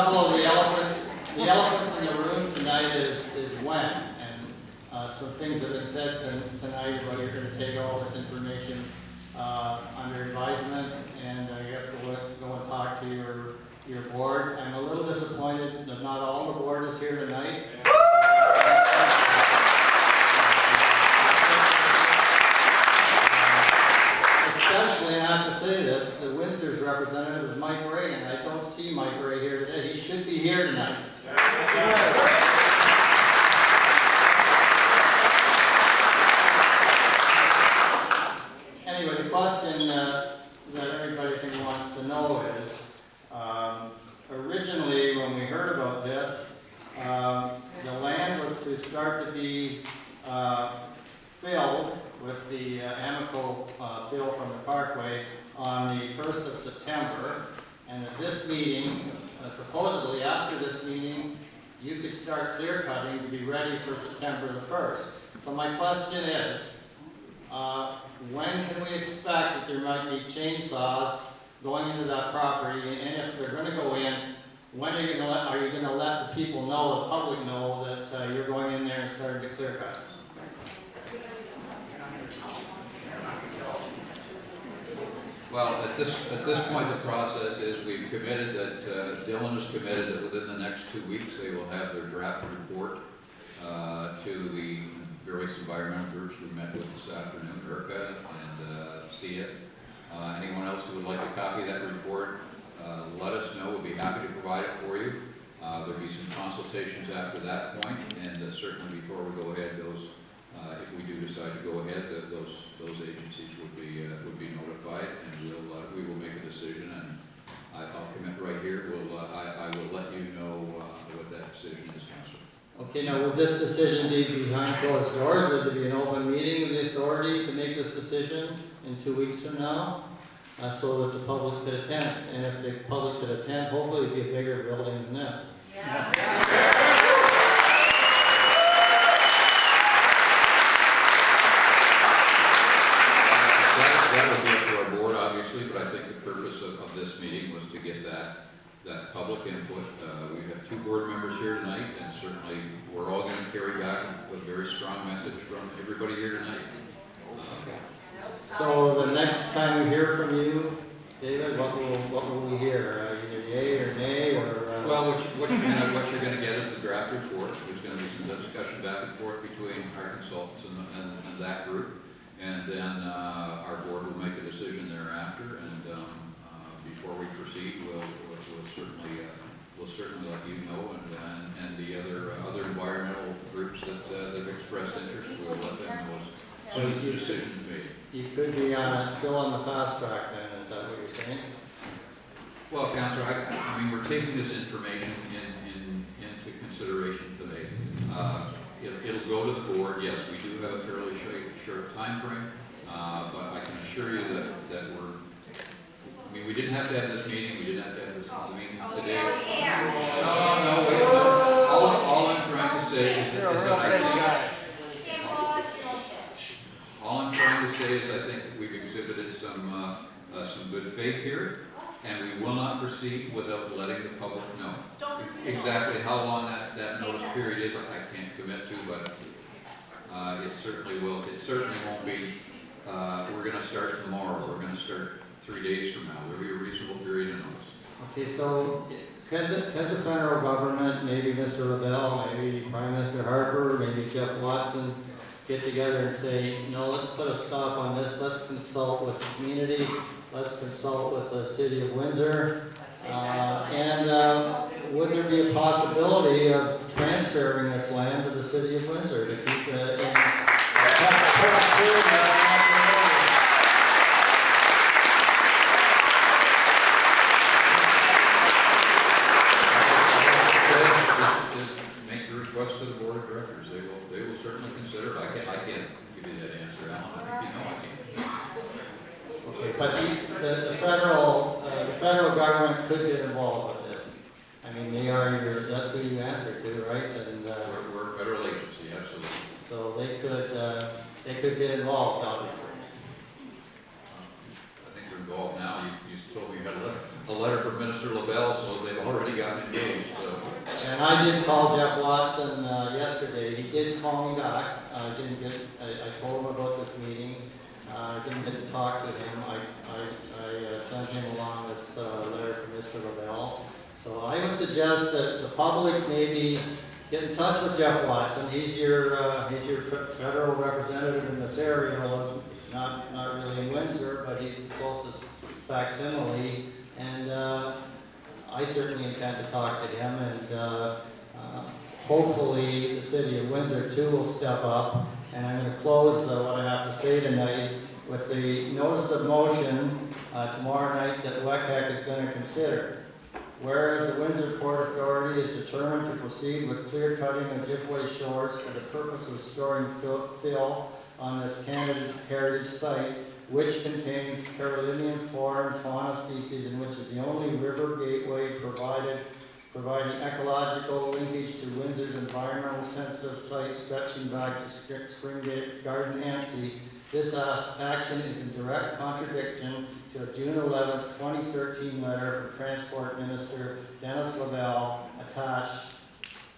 couple of the elephants in the room tonight is when, and some things have been said tonight about you're going to take all this information under advisement, and I guess go and talk to your board. I'm a little disappointed that not all the board is here tonight. Especially, and I have to say this, the Windsor's representative is Mike Ray, and I don't see Mike Ray here today. He should be here tonight. Anyway, the question that everybody wants to know is, originally when we heard about this, the land was to start to be filled with the Amico fill from the Parkway on the 1st of September, and at this meeting, supposedly after this meeting, you could start clear cutting to be ready for September the 1st. So my question is, when can we expect that there might be chainsaws going into that property, and if they're going to go in, when are you going to let the people know, the public know, that you're going in there and starting to clear cut? Well, at this point, the process is we've committed that Dylan has committed that within the next 2 weeks they will have their draft report to the various environmental groups we met with this afternoon, Erica and see it. Anyone else who would like a copy of that report, let us know. We'll be happy to provide it for you. There'll be some consultations after that point, and certainly before we go ahead, if we do decide to go ahead, those agencies would be notified, and we will make a decision. And I'll commit right here. I will let you know what that decision is, Councillor. Okay, now will this decision be behind closed doors? Would there be an open meeting of the authority to make this decision in 2 weeks from now, so that the public could attend? And if the public could attend, hopefully it would be a bigger building than this. Yeah. That will be up to our board, obviously, but I think the purpose of this meeting was to get that public input. We have 2 board members here tonight, and certainly we're all going to carry back a very strong message from everybody here tonight. So the next time we hear from you, David, what will we hear? Either yay or nay, or well, what you're going to get is the draft report. There's going to be some discussion back and forth between our consultants and that group, and then our board will make a decision thereafter. And before we proceed, we'll certainly let you know, and the other environmental groups that have expressed interest, we'll let them know as soon as the decision is made. You could be still on the fast track then, is that what you're saying? Well, Councillor, I mean, we're taking this information into consideration today. It'll go to the board. Yes, we do have a fairly short time frame, but I can assure you that I mean, we didn't have to have this meeting. We didn't have to have this meeting today. No, wait. All I'm trying to say is that I think we've exhibited some good faith here, and we will not proceed without letting the public know. Exactly how long that notice period is, I can't commit to, but it certainly will. It certainly won't be. We're going to start tomorrow. We're going to start 3 days from now. There'll be a reasonable period of notice. Okay, so can the federal government, maybe Mr. LaBelle, maybe Prime Minister Harper, maybe Jeff Watson, get together and say, no, let's put a stop on this. Let's consult with the community. Let's consult with the city of Windsor. And would there be a possibility of transferring this land to the city of Windsor to keep it in? Make the request to the board of directors. They will certainly consider it. I can't give you that answer, Alan. I think you know I can't. Okay, but the federal government could get involved with this. I mean, that's who you answer to, right? And we're a federal agency, absolutely. So they could get involved, obviously. I think they're involved now. You told me you had a letter from Minister LaBelle, so they've already gotten engaged. And I did call Jeff Watson yesterday. He did call me back. I told him about this meeting. I didn't get to talk to him. I sent him along this letter from Mr. Lavelle. So I would suggest that the public maybe get in touch with Jeff Watson. He's your federal representative in this area. Well, not really in Windsor, but he's the closest facsimile. And I certainly intend to talk to him, and hopefully the city of Windsor too will step up. And I'm going to close what I have to say tonight with the notice of motion tomorrow night that WECAC is going to consider. Whereas the Windsor Port Authority is determined to proceed with clear cutting of Ojibway Shores for the purpose of storing fill on this Canada Heritage Site, which contains Carolinian flora and fauna species and which is the only river gateway providing ecological linkage to Windsor's environmental sensitive site stretching back to Springate Garden Anstey. This action is in direct contradiction to a June 11, 2013 letter from Transport Minister Dennis Lavelle attached,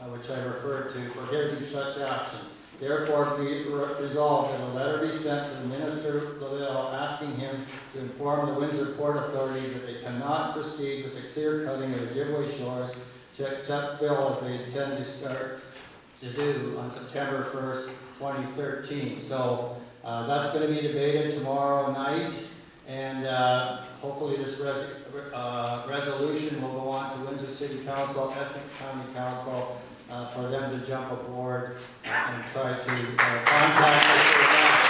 which I referred to, prohibiting such action. Therefore, be resolved that a letter be sent to the Minister Lavelle asking him to inform the Windsor Port Authority that they cannot proceed with the clear cutting of the Ojibway Shores to accept fill as they intend to start to do on September 1st, 2013. So that's going to be debated tomorrow night, and hopefully this resolution will go on to Windsor City Council, Essex County Council, for them to jump aboard and try to contact us.